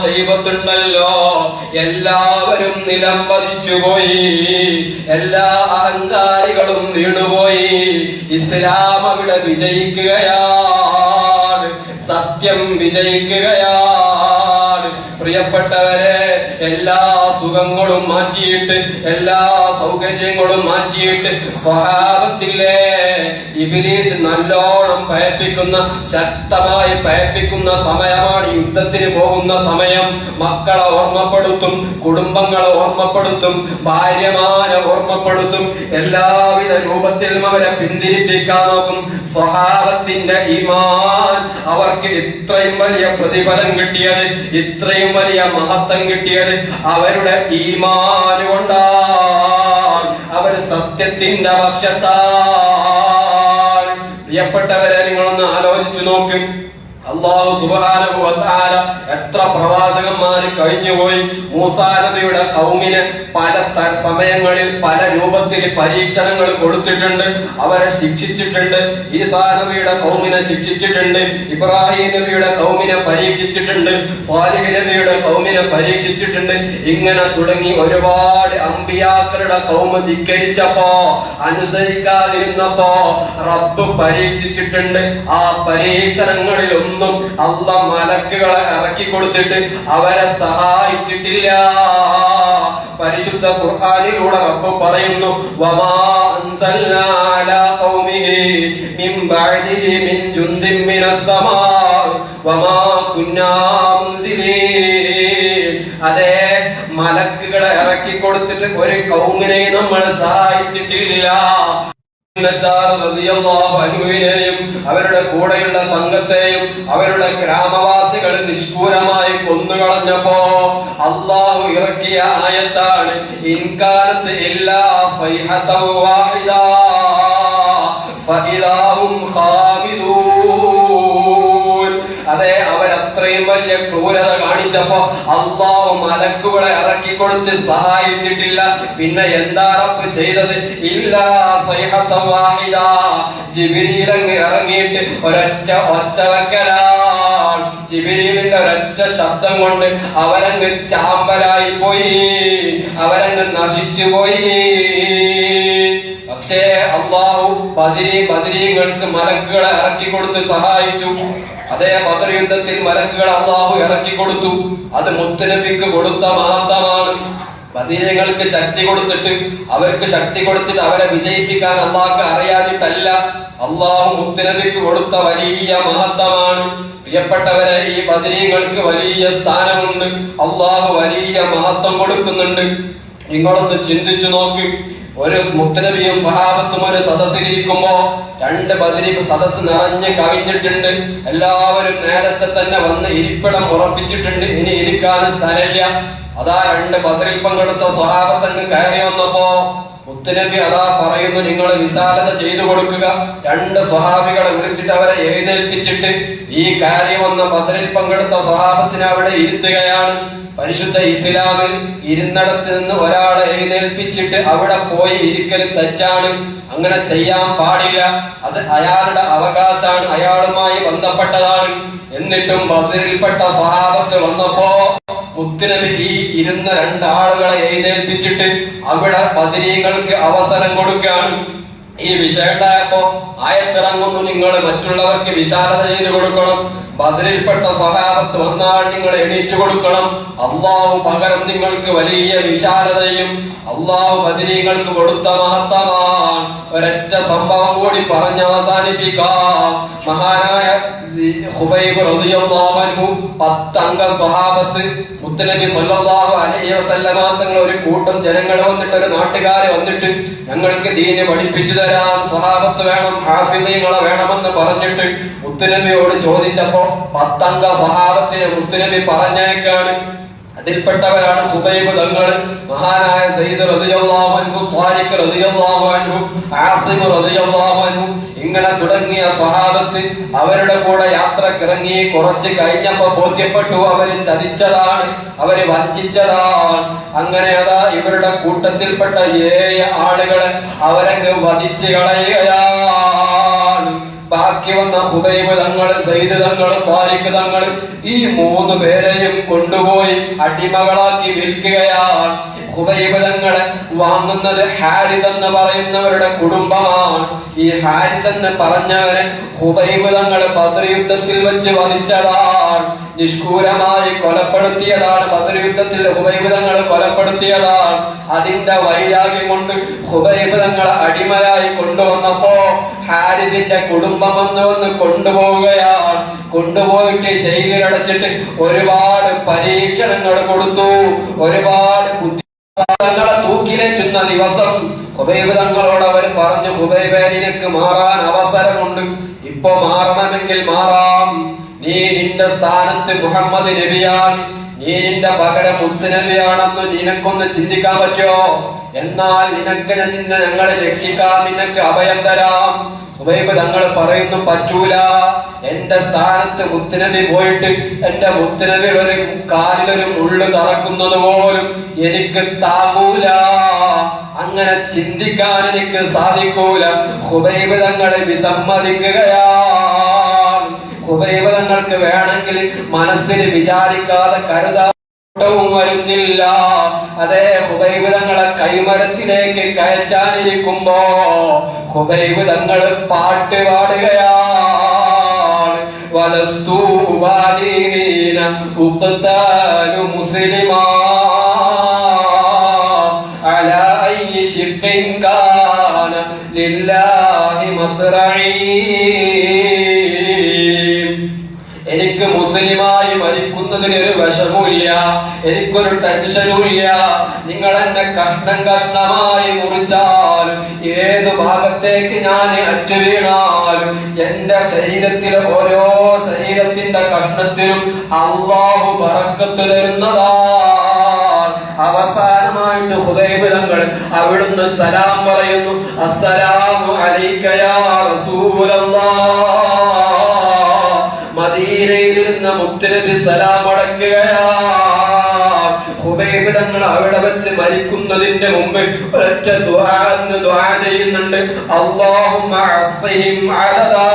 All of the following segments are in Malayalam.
ശൈബത്തുണ്ടല്ലോ, എല്ലാവരും നിലം പതിച്ചുപോയി, എല്ലാ അഹങ്കാരികളും വീണുപോയി. ഇസ്ലാം അവിടെ വിജയിക്കുകയാണ്, സത്യം വിജയിക്കുകയാണ്. പ്രിയപ്പെട്ടവരെ, എല്ലാ സുഖങ്ങളും മാറ്റിയിട്ട്, എല്ലാ സൗകര്യങ്ങളും മാറ്റിയിട്ട് സ്വഹാബത്തിലെ ഇബ്ലീസ് നല്ലോണം ഭയപ്പിക്കുന്ന, ശക്തമായി ഭയപ്പിക്കുന്ന സമയമാണ്. യുദ്ധത്തിന് പോകുന്ന സമയം മക്കളെ ഓർമ്മപ്പെടുത്തും, കുടുംബങ്ങളെ ഓർമ്മപ്പെടുത്തും, ഭാര്യമാരെ ഓർമ്മപ്പെടുത്തും, എല്ലാവിധ രൂപത്തിലും അവരെ പിന്തിരിപ്പിക്കാൻ നോക്കും. സ്വഹാബത്തിന്റെ ഈമാൻ അവർക്ക് ഇത്രയും വലിയ പ്രതിഫലം കിട്ടിയത്, ഇത്രയും വലിയ മഹത്വം കിട്ടിയത് അവരുടെ ഈമാൻ കൊണ്ടാണ്. അവർ സത്യത്തിന്റെ പക്ഷത്താണ്. പ്രിയപ്പെട്ടവരെ, നിങ്ങളൊന്ന് ആലോചിച്ചു നോക്കും. അല്ലാഹു സുബ്ഹാനഹു വ തആല എത്ര പ്രവാചകന്മാര് കഴിഞ്ഞുപോയി. മൂസാ നബിയുടെ ഖൗമിന് പല സമയങ്ങളിൽ പല രൂപത്തിൽ പരീക്ഷണങ്ങൾ കൊടുത്തിട്ടുണ്ട്, അവരെ ശിക്ഷിച്ചിട്ടുണ്ട്. ഈസാ നബിയുടെ ഖൗമിനെ ശിക്ഷിച്ചിട്ടുണ്ട്, ഇബ്രാഹിം നബിയുടെ ഖൗമിനെ പരീക്ഷിച്ചിട്ടുണ്ട്, സാലിഹ് നബിയുടെ ഖൗമിനെ പരീക്ഷിച്ചിട്ടുണ്ട്. ഇങ്ങനെ തുടങ്ങി ഒരുപാട് അമ്പിയാക്കളുടെ ഖൗമ് ധിക്കരിച്ചപ്പോ, അനുസരിക്കാതിരുന്നപ്പോ റബ്ബ് പരീക്ഷിച്ചിട്ടുണ്ട്. ആ പരീക്ഷണങ്ങളിൽ ഒന്നും അല്ലാഹ് മലക്കുകളെ ഇറക്കി കൊടുത്തിട്ട് അവരെ സഹായിച്ചിട്ടില്ല. പരിശുദ്ധ ഖുർആനിലൂടെ റബ്ബ് പറയുന്നു, വമാ അൻസൽനാ അലാ ഖൗമിഹി മിൻ ബഅദിഹി മിൻ ജുന്ദിൻ മിനസ് സമാ വമാ കുന്നാ മുൻസിലീൻ. അതേ, മലക്കുകളെ ഇറക്കി കൊടുത്തിട്ട് ഒരു ഖൗമിനെ നമ്മൾ സഹായിച്ചിട്ടില്ല. അവരുടെ കൂടെയുള്ള സംഘത്തെയും അവരുടെ ഗ്രാമവാസികൾ നിഷ്ഠൂരമായി കൊന്നുകളഞ്ഞപ്പോ അല്ലാഹു ഇറക്കിയ ആയത്താണ് ഇൻകാനത്ത് ഇല്ലാ സൈഹതൻ വാഹിദ ഫഇലാഹും ഖാമിദൂൻ. അതെ, അവരത്രയും വലിയ ക്രൂരത കാണിച്ചപ്പോ അല്ലാഹു മലക്കുകളെ ഇറക്കി കൊടുത്ത് സഹായിച്ചിട്ടില്ല. പിന്നെ എന്താ റബ്ബ് ചെയ്തത്? ഇല്ലാ സൈഹതൻ വാഹിദ, ജിബ്രീൽ ഇറങ്ങിയിട്ട് ഒരൊറ്റ ഒച്ച വെക്കലാണ്. ജിബ്രീലിന്റെ ഒരൊറ്റ ശബ്ദം കൊണ്ട് അവരങ്ങ് ചാമ്പലായി പോയി, അവരങ്ങ് നശിച്ചു പോയി. പക്ഷേ അല്ലാഹു ബദരീങ്ങൾക്ക് മലക്കുകളെ ഇറക്കി കൊടുത്ത് സഹായിച്ചു. അതേ, ബദർ യുദ്ധത്തിൽ മലക്കുകൾ അല്ലാഹു ഇറക്കി കൊടുത്തു. അത് മുത്തുനബിക്ക് കൊടുത്ത മഹത്വമാണ്. ബദരീങ്ങൾക്ക് ശക്തി കൊടുത്തിട്ട്, അവർക്ക് ശക്തി കൊടുത്തിട്ട് അവരെ വിജയിപ്പിക്കാൻ അല്ലാഹുക്ക് അറിയാതിട്ടല്ല, അല്ലാഹു മുത്തുനബിക്ക് കൊടുത്ത വലിയ മഹത്വമാണ്. പ്രിയപ്പെട്ടവരെ, ഈ ബദരീങ്ങൾക്ക് വലിയ സ്ഥാനമുണ്ട്, അല്ലാഹു വലിയ മഹത്വം കൊടുക്കുന്നുണ്ട്. നിങ്ങളൊന്ന് ചിന്തിച്ചു നോക്ക്. ഒരു മുത്തുനബിയും സഹാബത്തും ഒരു സദസ്സിലിരിക്കുമ്പോ രണ്ട് ബദരി സദസ് നിറഞ്ഞ് കവിഞ്ഞിട്ടുണ്ട്. എല്ലാവരും നേരത്തെ തന്നെ വന്ന് ഇരിപ്പിടം ഉറപ്പിച്ചിട്ടുണ്ട്, ഇനി ഇരിക്കാൻ സ്ഥലമില്ല. അതാ രണ്ട് ബദറിൽ പങ്കെടുത്ത സ്വഹാബത്തങ്ങ് കയറി വന്നപ്പോ മുത്തുനബി അതാ പറയുന്നു, നിങ്ങൾ വിശാലത ചെയ്തു കൊടുക്കുക. രണ്ട് സ്വഹാബികളെ വിളിച്ചിട്ട് അവരെ എഴുന്നേൽപ്പിച്ചിട്ട് ഈ കാര്യം വന്ന ബദറിൽ പങ്കെടുത്ത സ്വഹാബത്തിനെ അവിടെ ഇരുത്തുകയാണ്. പരിശുദ്ധ ഇസ്ലാമിൽ ഇരുന്നിടത്ത് നിന്ന് ഒരാളെ എഴുന്നേൽപ്പിച്ചിട്ട് അവിടെ പോയി ഇരിക്കൽ തെറ്റാണ്, അങ്ങനെ ചെയ്യാൻ പാടില്ല. അത് അയാളുടെ അവകാശമാണ്, അയാളുമായി ബന്ധപ്പെട്ടതാണ്. എന്നിട്ടും ബദറിൽപ്പെട്ട സ്വഹാബത്ത് വന്നപ്പോ മുത്തുനബി ഈ ഇരുന്ന രണ്ടാളുകളെ എഴുന്നേൽപ്പിച്ചിട്ട് അവിടെ ബദരീങ്ങൾക്ക് അവസരം കൊടുക്കുകയാണ്. ഈ വിഷയം ഉണ്ടായപ്പോ ആയത്തിറങ്ങുന്നു, നിങ്ങൾ മറ്റുള്ളവർക്ക് വിശാലത ചെയ്തു കൊടുക്കണം. ബദറിൽപ്പെട്ട സ്വഹാബത്ത് വന്നാൽ നിങ്ങൾ എണീറ്റ് കൊടുക്കണം. അല്ലാഹു പകരം നിങ്ങൾക്ക് വലിയ വിശാലതയും അല്ലാഹു ബദരീങ്ങൾക്ക് കൊടുത്ത മഹത്വമാണ്. ഒരൊറ്റ സംഭവം കൂടി പറഞ്ഞ് അവസാനിപ്പിക്കാം. മഹാനായ ഖുബൈബ് റളിയല്ലാഹു അൻഹു 10 അംഗ സ്വഹാബത്ത് മുത്തുനബി സ്വല്ലല്ലാഹു അലൈഹി വസല്ലമ തങ്ങൾ ഒരു കൂട്ടം ജനങ്ങൾ വന്നിട്ട്, ഒരു നാട്ടുകാരെ വന്നിട്ട്, ഞങ്ങൾക്ക് ദീന് പഠിപ്പിച്ചു തരാൻ സ്വഹാബത്ത് വേണം, ഹാഫിളീങ്ങളെ വേണമെന്ന് പറഞ്ഞിട്ട് മുത്തുനബിയോട് ചോദിച്ചപ്പോ 10 അംഗ സ്വഹാബത്തിനെ മുത്തുനബി പറഞ്ഞേക്കാണ്. അതിൽപ്പെട്ടവരാണ് ഖുബൈബ് തങ്ങൾ, മഹാനായ സയ്യിദ് റളിയല്ലാഹു അൻഹു, ത്വാരിഖ് റളിയല്ലാഹു അൻഹു, ആസിം റളിയല്ലാഹു അൻഹു, ഇങ്ങനെ തുടങ്ങിയ സ്വഹാബത്ത് അവരുടെ കൂടെ യാത്രക്കിറങ്ങി. കുറച്ച് കഴിഞ്ഞപ്പോ ബോധ്യപ്പെട്ടു അവര് ചതിച്ചതാണ്, അവര് വഞ്ചിച്ചതാണ്. അങ്ങനെ അതാ ഇവരുടെ കൂട്ടത്തിൽപ്പെട്ട 7 ആളുകളെ അവരങ്ങ് വധിച്ചു കളയുകയാണ്. ബാക്കി വന്ന ഹുബൈബ് തങ്ങൾ, സയ്യിദ് തങ്ങൾ, താരിഖ് തങ്ങൾ, ഈ 3 പേരെയും കൊണ്ടുപോയി അടിമകളാക്കി വിൽക്കുകയാണ്. ഹുബൈബ് തങ്ങളെ വാങ്ങുന്നത് ഹാരിസ് എന്ന് പറയുന്നവരുടെ കുടുംബമാണ്. ഈ ഹാരിസ് എന്ന് പറഞ്ഞവരെ ഹുബൈബ് തങ്ങൾ ബദർ യുദ്ധത്തിൽ വെച്ച് വധിച്ചതാണ്, നിഷ്ഠൂരമായി കൊലപ്പെടുത്തിയതാണ്. ബദർ യുദ്ധത്തിൽ ഹുബൈബ് തങ്ങൾ കൊലപ്പെടുത്തിയതാണ്. അതിന്റെ വൈരാഗ്യം കൊണ്ട് ഹുബൈബ് തങ്ങളെ അടിമയായി കൊണ്ടുവന്നപ്പോ ഹാരിസിന്റെ കുടുംബം വന്ന് കൊണ്ടുപോവുകയാണ്. കൊണ്ടുപോയിട്ട് ജയിലിലടച്ചിട്ട് ഒരുപാട് പരീക്ഷണങ്ങൾ കൊടുത്തു, ഒരുപാട് തങ്ങളെ തൂക്കിലേറ്റുന്ന ദിവസം ഹുബൈബ് തങ്ങളോട് അവർ പറഞ്ഞു, ഹുബൈബേ, നിനക്ക് മാറാൻ അവസരമുണ്ട്, ഇപ്പൊ മാറണമെങ്കിൽ മാറാം. നീ നിന്റെ സ്ഥാനത്ത് മുഹമ്മദ് നബിയാണ്, നീ നിന്റെ പകരം മുത്തുനബിയാണെന്ന് നിനക്കൊന്ന് ചിന്തിക്കാൻ പറ്റുമോ? എന്നാൽ നിനക്ക് ഞങ്ങളെ രക്ഷിക്കാം, നിനക്ക് അഭയം തരാം. ഹുബൈബ് തങ്ങൾ പറയുന്നു, പറ്റൂല. എന്റെ സ്ഥാനത്ത് മുത്തുനബി പോയിട്ട് എന്റെ മുത്തുനബി ഒരു കാലിലൊരു മുള്ളു തറക്കുന്നത് പോലും എനിക്ക് താങ്ങൂല, അങ്ങനെ ചിന്തിക്കാൻ എനിക്ക് സാധിക്കൂല. ഹുബൈബ് തങ്ങളെ വിസമ്മതിക്കുകയാണ്. ഹുബൈബ് തങ്ങൾക്ക് വേണമെങ്കിൽ മനസ്സിൽ വിചാരിക്കാതെ കരുതാൻ വരുന്നില്ല. അതേ ഹുബൈബ് തങ്ങളെ കൈമരത്തിലേക്ക് കയറ്റാനിരിക്കുമ്പോ ഹുബൈബ് തങ്ങൾ പാട്ട് പാടുകയാണ്. വലസ്തു ബാലീന ഉഖ്താലു മുസ്ലിമാ അലാ അയ്യി ശിഖ്ഖിൻ കാന ലില്ലാഹി മസ്റഈ. എനിക്ക് മുസ്ലിമായി മരിക്കുന്നതിന് ഒരു വിഷമവുമില്ല, എനിക്കൊരു ടെൻഷനും ഇല്ല. നിങ്ങൾ എന്നെ കഷ്ണം കഷ്ണമായി മുറിച്ചാലും ഏതു ഭാഗത്തേക്ക് ഞാൻ അറ്റു വീണാലും എന്റെ ശരീരത്തിലെ ഓരോ ശരീരത്തിന്റെ കഷ്ണത്തിനും അല്ലാഹു ബറക്കത്ത് തരുന്നതാണ്. അവസാനമായിട്ട് ഹുബൈബ് തങ്ങൾ അവിടുന്ന് സലാം പറയുന്നു, അസ്സലാമു അലൈക യാ റസൂലല്ലാഹ്. മദീനയിലിരുന്ന മുത്തുനബി സലാം അടക്കുകയാണ്. ഹുബൈബ് തങ്ങൾ അവിടെ വെച്ച് മരിക്കുന്നതിന്റെ മുമ്പ് ഒരൊറ്റ ദുആ ചെയ്യുന്നുണ്ട്, അല്ലാഹുമ്മ അസ്ഫിഹിം അദദാ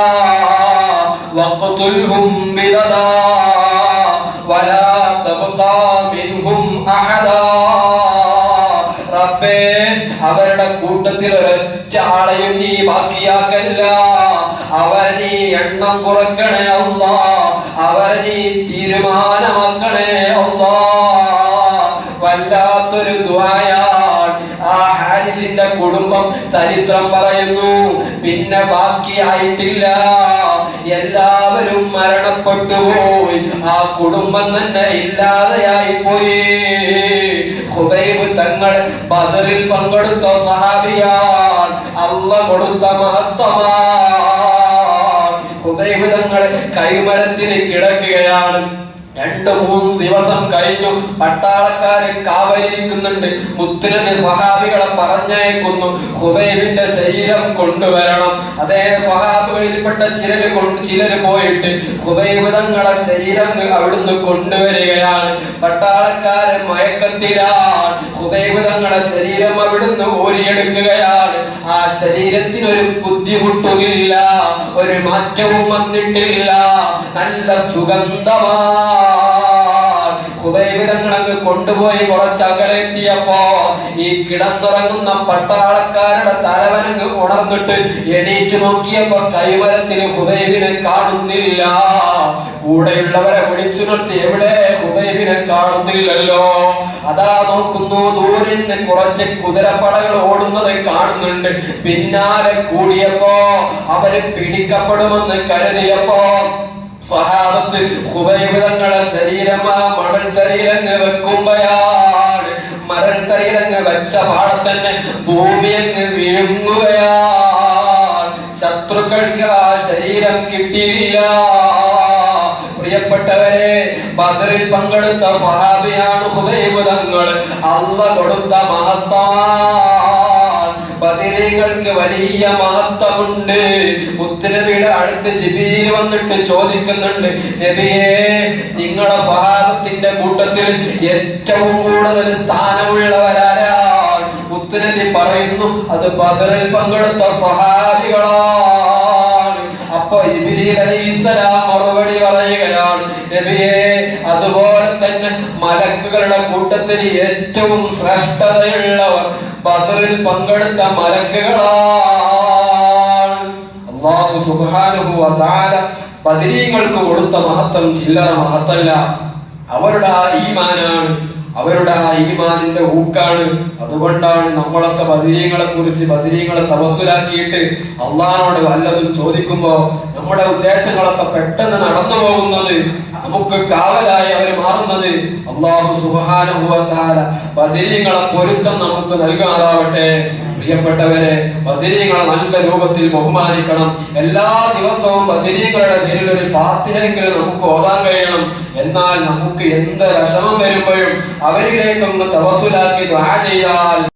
വഖ്തുൽഹും ബിദദാ വലാ തബ്ഖാ മിൻഹും അഹദാ. റബ്ബേ, അവരുടെ കൂട്ടത്തിൽ ഒരൊറ്റ ആളെയും നീ ബാക്കിയാക്കല്ല, അവരെ എണ്ണം കുറക്കണേ അല്ലാ, അവരെ തീരുമാനമാക്കണേ അല്ലാ. വല്ലാത്തൊരു ദുആയാണ്. ആ ഹാരിസിന്റെ കുടുംബം ചരിത്രം പറയുന്നു, പിന്നെ ബാക്കിയായിട്ടില്ല, എല്ലാവരും മരണപ്പെട്ടു പോയി, ആ കുടുംബം തന്നെ ഇല്ലാതെയായി പോയി. ഹുബൈബ് തങ്ങൾ ബദറിൽ പങ്കെടുത്ത സ്വഹാബിയാണ്, അല്ലാഹ് കൊടുത്ത മഹത്വമാണ്. ഹുബൈബ് തങ്ങൾ കൈമരത്തിന് കിടക്കുകയാണ്. 2-3 ദിവസം കഴിഞ്ഞു. പട്ടാളക്കാര് കാവലിരിക്കുന്നുണ്ട്. മുത്തുനബി സ്വഹാബികളെ പറഞ്ഞയക്കുന്നു, ഹുബൈബിന്റെ ശരീരം കൊണ്ടുവരണം. അതേ സ്വഹാബികളിൽപ്പെട്ട ചിലര് പോയിട്ട് ഹുബൈബ് തങ്ങളെ ശരീരം അവിടുന്ന് കൊണ്ടുവരികയാണ്. പട്ടാളക്കാര് മയക്കത്തിലാണ്. ഹുബൈബ് തങ്ങളെ ശരീരം അവിടുന്ന് ഊരിയെടുക്കുകയാണ്. ആ ശരീരത്തിനൊരു ബുദ്ധിമുട്ടുമില്ല, ഒരു മാറ്റവും വന്നിട്ടില്ല, നല്ല സുഗന്ധമാണ്. ഹുബൈബ് തങ്ങളങ്ങ് കൊണ്ടുപോയി കുറച്ചകലെത്തിയപ്പോ ഈ കിടന്നുറങ്ങുന്ന പട്ടാളക്കാരുടെ തലവനങ്ങ് ഉണർന്നിട്ട് എണീറ്റ് നോക്കിയപ്പോ കൈമരത്തിന് ഹുബൈബിനെ കാണുന്നില്ല. കൂടെയുള്ളവരെ വിളിച്ചു നിർത്തി, എവിടെ ഹുബൈബിനെ കാണുന്നില്ലല്ലോ. അതാ നോക്കുന്നു, ദൂരെ നിന്ന് കുറച്ച് കുതിരപ്പടകൾ ഓടുന്നത് കാണുന്നുണ്ട്. പിന്നാലെ കൂടിയപ്പോ അവര് പിടിക്കപ്പെടുമെന്ന് കരുതിയപ്പോ സ്വഹാബത്ത് ഹുബൈബ് തങ്ങളെ ശരീരം ആ മണൽക്കരയിലങ്ങ് വെക്കുമ്പോഴാണ് മണൽക്കരയിലങ്ങ് വെച്ച പാടെ തന്നെ ഭൂമി അങ്ങ് വിഴുങ്ങുകയാണ്. ശത്രുക്കൾക്ക് ആ ശരീരം കിട്ടിയില്ല. പ്രിയപ്പെട്ടവരെ, ബദറിൽ പങ്കെടുത്ത സ്വഹാബിയാണ് ഹുബൈബ് തങ്ങൾ. അല്ലാഹ് കൊടുത്ത മഹത്വമാണ്. ബദരീങ്ങൾക്ക് വലിയ മഹത്വമുണ്ട്. മുത്തുനബിയുടെ അടുത്ത് ജിബ്രീൽ വന്നിട്ട് ചോദിക്കുന്നുണ്ട്, നബിയേ, നിങ്ങളുടെ സ്വഹാബത്തിന്റെ കൂട്ടത്തിൽ ഏറ്റവും കൂടുതൽ സ്ഥാനമുള്ളവരാരാണ്? മുത്തുനബി പറയുന്നു, അത് ബദറിൽ പങ്കെടുത്ത സ്വഹാബികളാണ്. അപ്പൊ മലക്കുകളുടെ കൂട്ടത്തിൽ ഏറ്റവും ശ്രേഷ്ഠതയുള്ളവർ ബദറിൽ പങ്കെടുത്ത മലക്കുകളാണ്. അല്ലാഹു സുബ്ഹാനഹു വ തആല ബദരീങ്ങൾക്ക് കൊടുത്ത മഹത്വം ചില്ലറ മഹത്തല്ല. അവരുടെ ആ ഈമാനാണ്, അവരുടെ ആ ഈമാനിന്റെ ഊക്കാണ്. അതുകൊണ്ടാണ് നമ്മളൊക്കെ ബദരീങ്ങളെ കുറിച്ച് ബദരീങ്ങളെ തവസ്സുലാക്കിയിട്ട് അള്ളാഹിനോട് വല്ലതും ചോദിക്കുമ്പോ നമ്മുടെ ഉദ്ദേശങ്ങളൊക്കെ പെട്ടെന്ന് നടന്നു പോകുന്നത്, നമുക്ക് കാവലായി അവർ മാറുന്നത്. അല്ലാഹു സുബ്ഹാനഹു വ തആല ബദരീങ്ങളെ പൊരുത്തം നമുക്ക് നൽകാറാവട്ടെ. പ്രിയപ്പെട്ടവരെ, ബദരീങ്ങളെ നല്ല രൂപത്തിൽ ബഹുമാനിക്കണം. എല്ലാ ദിവസവും ബദരീങ്ങളുടെ പേരിൽ ഒരു ഫാത്തിഹയെങ്കിലും നമുക്ക് ഓതാൻ കഴിയണം. എന്നാൽ നമുക്ക് എന്ത് വിഷമം വരുമ്പോഴും അവരിലേക്കൊന്ന് തവസ്സുലാക്കി ദുആ ചെയ്താൽ